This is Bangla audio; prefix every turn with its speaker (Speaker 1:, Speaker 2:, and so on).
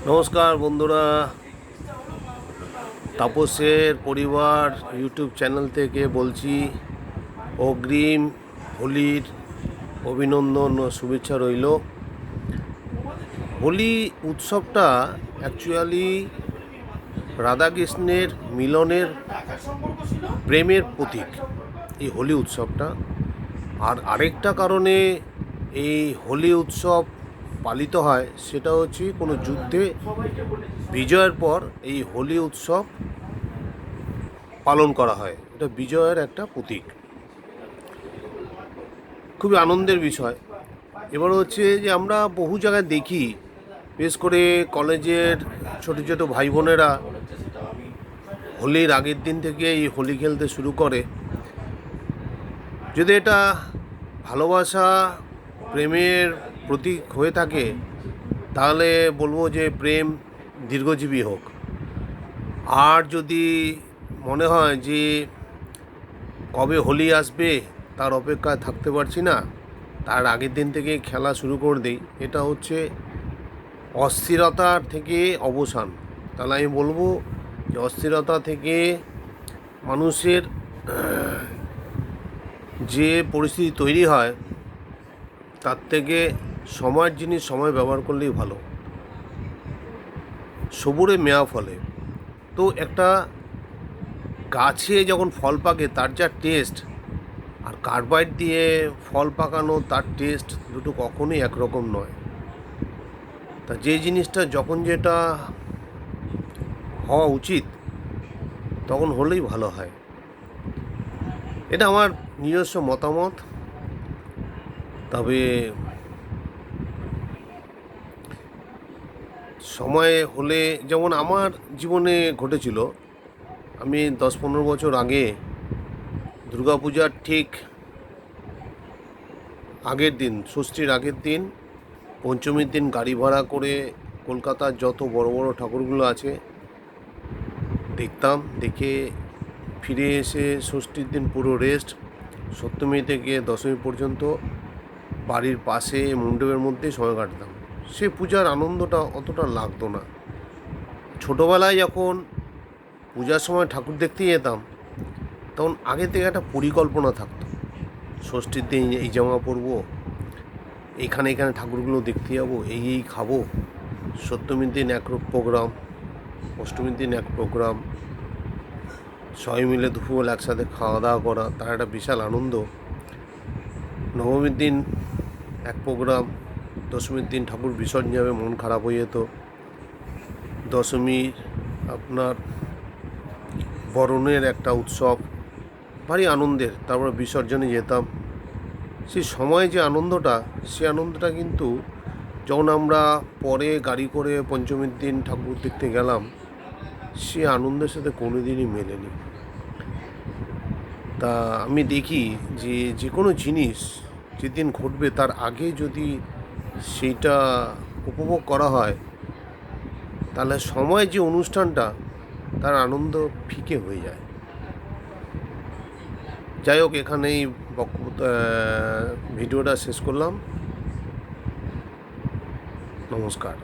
Speaker 1: নমস্কার বন্ধুরা, তাপসের পরিবার ইউটিউব চ্যানেল থেকে বলছি। অগ্রিম হোলির অভিনন্দন ও শুভেচ্ছা রইল। হোলি উৎসবটা অ্যাকচুয়ালি রাধাকৃষ্ণের মিলনের প্রেমের প্রতীক এই হোলি উৎসবটা। আর আরেকটা কারণে এই হোলি উৎসব পালিত হয়, সেটা হচ্ছে কোনো যুদ্ধে বিজয়ের পর এই হোলি উৎসব পালন করা হয়। এটা বিজয়ের একটা প্রতীক, খুবই আনন্দের বিষয়। এবার হচ্ছে যে আমরা বহু জায়গায় দেখি, বিশেষ করে কলেজের ছোট ছোট ভাই বোনেরা হোলির আগের দিন থেকে এই হোলি খেলতে শুরু করে। যদি এটা ভালোবাসা প্রেমের প্রতীক হয়ে থাকে, তাহলে বলবো যে প্রেম দীর্ঘজীবী হোক। আর যদি মনে হয় যে কবে হোলি আসবে তার অপেক্ষায় থাকতে পারছি না, তার আগের দিন থেকে খেলা শুরু করে দিই, এটা হচ্ছে অস্থিরতার থেকে অবসান। তাহলে আমি বলবো যে অস্থিরতা থেকে মানুষের যে পরিস্থিতি তৈরি হয়, তার থেকে সময়ের জিনিস সময় ব্যবহার করলেই ভালো। সবুরে মেয়া ফলে। তো একটা গাছে যখন ফল পাকে তার যা টেস্ট, আর কার্বাইড দিয়ে ফল পাকানো তার টেস্ট দুটো কখনোই একরকম নয়। তা যে জিনিসটা যখন যেটা হওয়া উচিত তখন হলেই ভালো হয়। এটা আমার নিজস্ব মতামত। তবে সময় হলে, যেমন আমার জীবনে ঘটেছিল, আমি 10-15 বছর আগে দুর্গাপূজার ঠিক আগের দিন, ষষ্ঠীর আগের দিন, পঞ্চমীর দিন গাড়ি ভাড়া করে কলকাতার যত বড় বড় ঠাকুরগুলো আছে দেখতাম। দেখে ফিরে এসে ষষ্ঠীর দিন পুরো রেস্ট, সপ্তমী থেকে দশমী পর্যন্ত বাড়ির পাশে মণ্ডপের মধ্যে সময় কাটতাম। সে পূজার আনন্দটা অতটা লাগতো না। ছোটোবেলায় যখন পূজার সময় ঠাকুর দেখতে যেতাম, তখন আগে থেকে একটা পরিকল্পনা থাকতো। ষষ্ঠীর দিন এই জামা পরবো, এখানে এখানে ঠাকুরগুলো দেখতে যাবো, এই খাবো। সপ্তমীর দিন এক প্রোগ্রাম, অষ্টমীর দিন এক প্রোগ্রাম, সবাই মিলে দুপুরবেলা একসাথে খাওয়া দাওয়া করা, তার একটা বিশাল আনন্দ। নবমীর দিন এক প্রোগ্রাম, দশমীর দিন ঠাকুর বিসর্জন যাবে, মন খারাপ হয়ে যেত। দশমীর আপনার বরণের একটা উৎসব, ভারী আনন্দের। তারপরে বিসর্জনে যেতাম। সেই সময় যে আনন্দটা, সে আনন্দটা কিন্তু যখন আমরা পরে গাড়ি করে পঞ্চমীর দিন ঠাকুর দেখতে গেলাম, সে আনন্দের সাথে কোনো দিনই মেলেনি। তা আমি দেখি যে যে কোনো জিনিস যেদিন ঘটবে তার আগে যদি সেইটা উপভোগ করা হয়, তাহলে সময় যে অনুষ্ঠানটা, তার আনন্দ ফিকে হয়ে যায়। যাই হোক, এখানেই ভিডিওটা শেষ করলাম। নমস্কার।